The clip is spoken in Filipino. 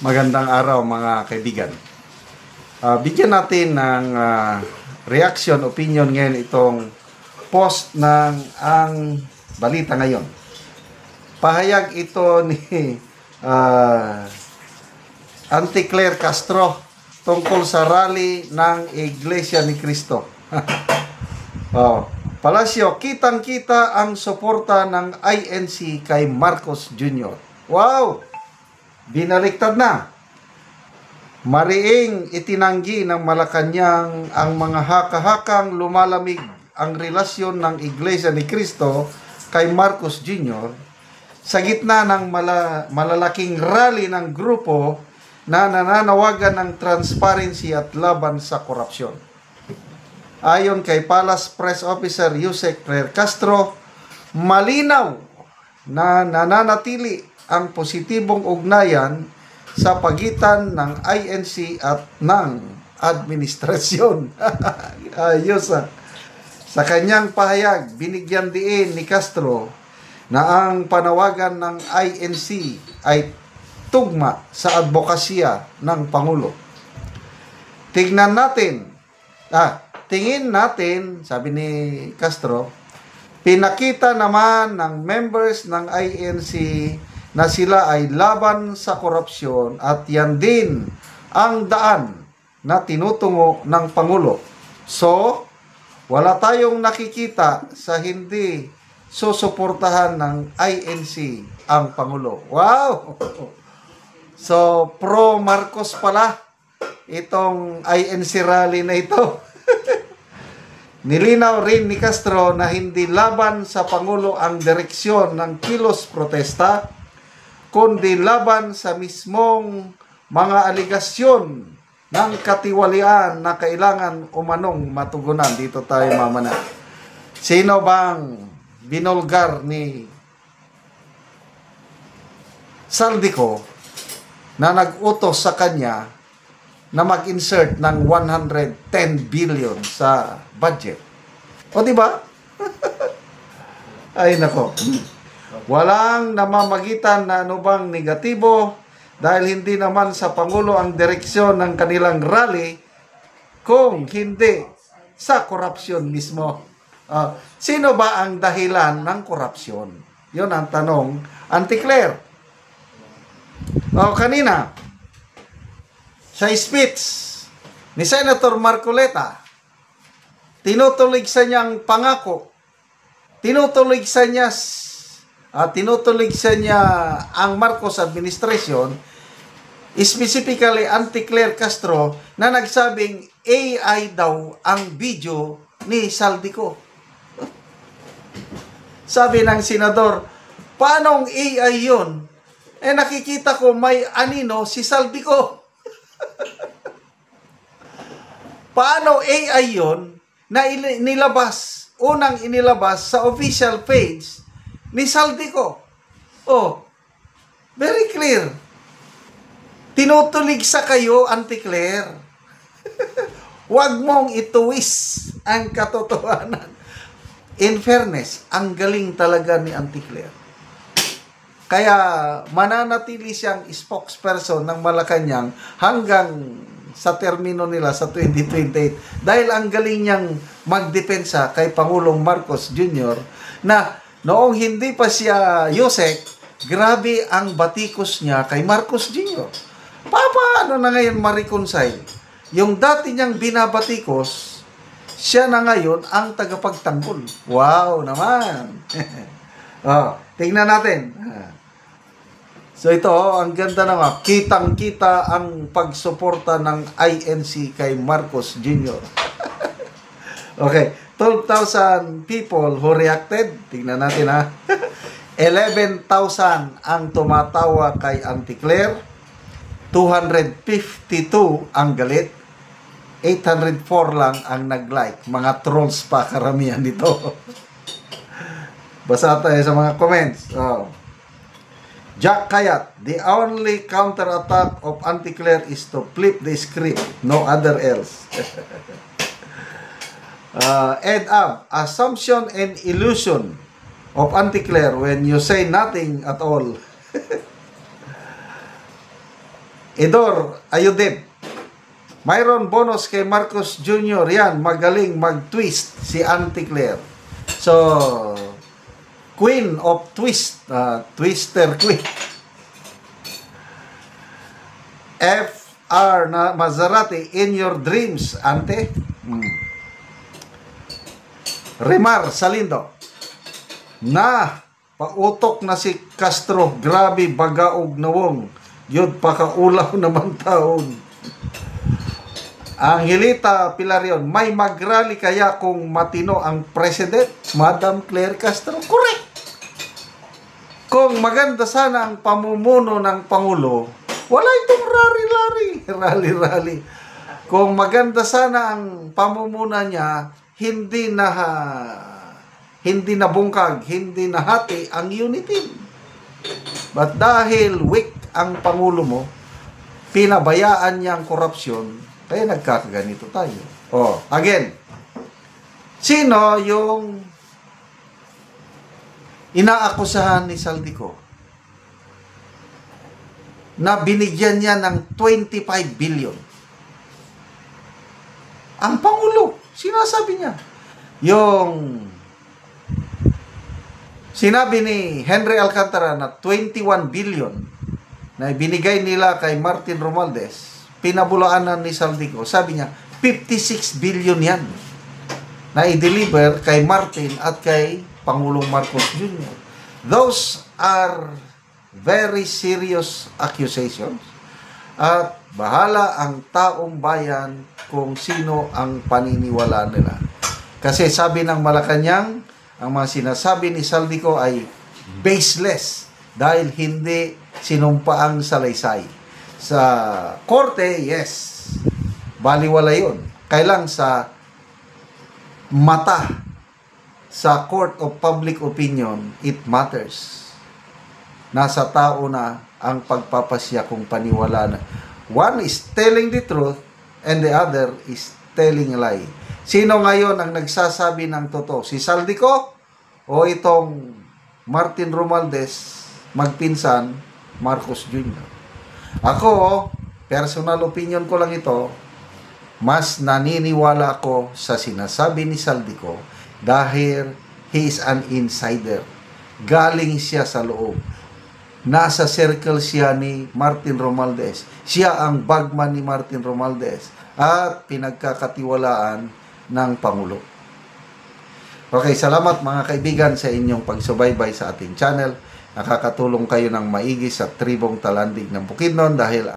Magandang araw mga kaibigan. Bigyan natin ng reaction, opinion ngayon itong post ng ang balita ngayon. Pahayag ito ni Auntie Claire Castro tungkol sa rally ng Iglesia ni Cristo. Palasyo, kitang-kita ang suporta ng INC kay Marcos Jr. Wow! Binaliktad na. Mariing itinanggi ng Malacanang ang mga haka-hakang lumalamig ang relasyon ng Iglesia ni Cristo kay Marcos Jr. sa gitna ng malalaking rally ng grupo na nananawagan ng transparency at laban sa korupsyon. Ayon kay Palace Press Officer Yusek Claire Castro, malinaw na nananatili ang positibong ugnayan sa pagitan ng INC at ng administrasyon. Ayos Sa kanyang pahayag, binigyan diin ni Castro na ang panawagan ng INC ay tugma sa advokasya ng Pangulo. Tingin natin, sabi ni Castro, pinakita naman ng members ng INC na sila ay laban sa korupsyon at yan din ang daan na tinutungo ng Pangulo. So, wala tayong nakikita sa hindi susuportahan ng INC ang Pangulo. Wow! So, pro-Marcos pala itong INC rally na ito. Nilinaw rin ni Castro na hindi laban sa Pangulo ang direksyon ng kilos protesta, kundi laban sa mismong mga aligasyon ng katiwalian na kailangan umanong matugunan. Dito tayo mamana. Sino bang binulgar ni Saldico na nag-utos sa kanya na mag-insert ng 110 billion sa budget? O diba? Ay nako. Walang namamagitan na anumang negatibo dahil hindi naman sa Pangulo ang direksyon ng kanilang rally kung hindi sa korupsyon mismo. Sino ba ang dahilan ng korupsyon? Yun ang tanong, Auntie Claire. Kanina, sa speech ni Senator Marcoleta, tinutulig sa niyang pangako, tinutulig sa niya ang Marcos administration, specifically Auntie Claire Castro, na nagsabing AI daw ang video ni Saldico. Sabi ng senador, paanong AI yun? Nakikita ko may anino si Saldico. Paano AI yun na unang inilabas sa official page ni Saldico? Very clear. Tinutulig sa kayo, Auntie Claire. Huwag mong ituwis ang katotohanan. In fairness, ang galing talaga ni Auntie Claire. Kaya mananatili siyang spokesperson ng Malacanang hanggang sa termino nila sa 2028. Dahil ang galing niyang magdepensa kay Pangulong Marcos Jr. na noong hindi pa siya Yusek, grabe ang batikos niya kay Marcos Jr. Paano na ngayon ma-reconcile? Yung dati niyang binabatikos, siya na ngayon ang tagapagtanggol. Wow naman! Tingnan natin. So ito, ang ganda naman. Kitang-kita ang pagsuporta ng INC kay Marcos Jr. Okay, 12,000 people who reacted. Tingnan natin 11,000 ang tumatawa kay Auntie Claire. 252 ang galit. 804 lang ang nag-like. Mga trolls pa karamihan dito. Basa tayo sa mga comments. Jack Kayat, the only counter-attack of Auntie Claire is to flip the script. No other else. Ed Ab, assumption and illusion of Auntie Claire when you say nothing at all. Idor Ayudib. Mayroon bonus kay Marcos Jr. Yan, magaling mag-twist si Auntie Claire. So, Queen of Twist. Twister Queen. FR na Maserati in your dreams, Ante. Remar Salindo. Na, pautok na si Castro. Grabe, bagaog nawong. Yod, pakaulaw naman taon. Angelita Pilarion, may magrally kaya kung matino ang president? Madam Claire Castro, correct. Kung maganda sana ang pamumuno ng Pangulo, wala itong rally. Kung maganda sana ang pamumuno niya, hindi na bungkag, hindi nahati ang unity. But dahil weak ang Pangulo mo, pinabayaan niya ang korupsyon, kaya nagkakaganito tayo. Again, sino yung inaakusahan ni Saldico na binigyan niya ng 25 billion? Ang Pangulo, sinasabi niya. Yung sinabi ni Henry Alcantara na 21 billion na binigay nila kay Martin Romualdez, pinabulaanan ni Saldico, sabi niya, 56 billion yan na i-deliver kay Martin at kay Pangulong Marcos Jr. Those are very serious accusations at bahala ang taong bayan kung sino ang paniniwala nila. Kasi sabi ng Malacanang, ang mga sinasabi ni Saldico ay baseless dahil hindi sinumpaang salaysay. Sa korte, yes, baliwala yun. Kailang sa mata, sa court of public opinion, it matters. Nasa tao na ang pagpapasya kung paniwala na. One is telling the truth and the other is telling a lie. Sino ngayon ang nagsasabi ng totoo? Si Saldico o itong Martin Romualdez, magpinsan, Marcos Jr.? Ako, personal opinion ko lang ito, mas naniniwala ako sa sinasabi ni Saldico dahil he is an insider. Galing siya sa loob. Nasa circle siya ni Martin Romualdez. Siya ang bagman ni Martin Romualdez at pinagkakatiwalaan ng Pangulo. Okay, salamat mga kaibigan sa inyong pagsubaybay sa ating channel. Nakakatulong kayo ng maigi sa tribong Talandig ng Bukidnon dahil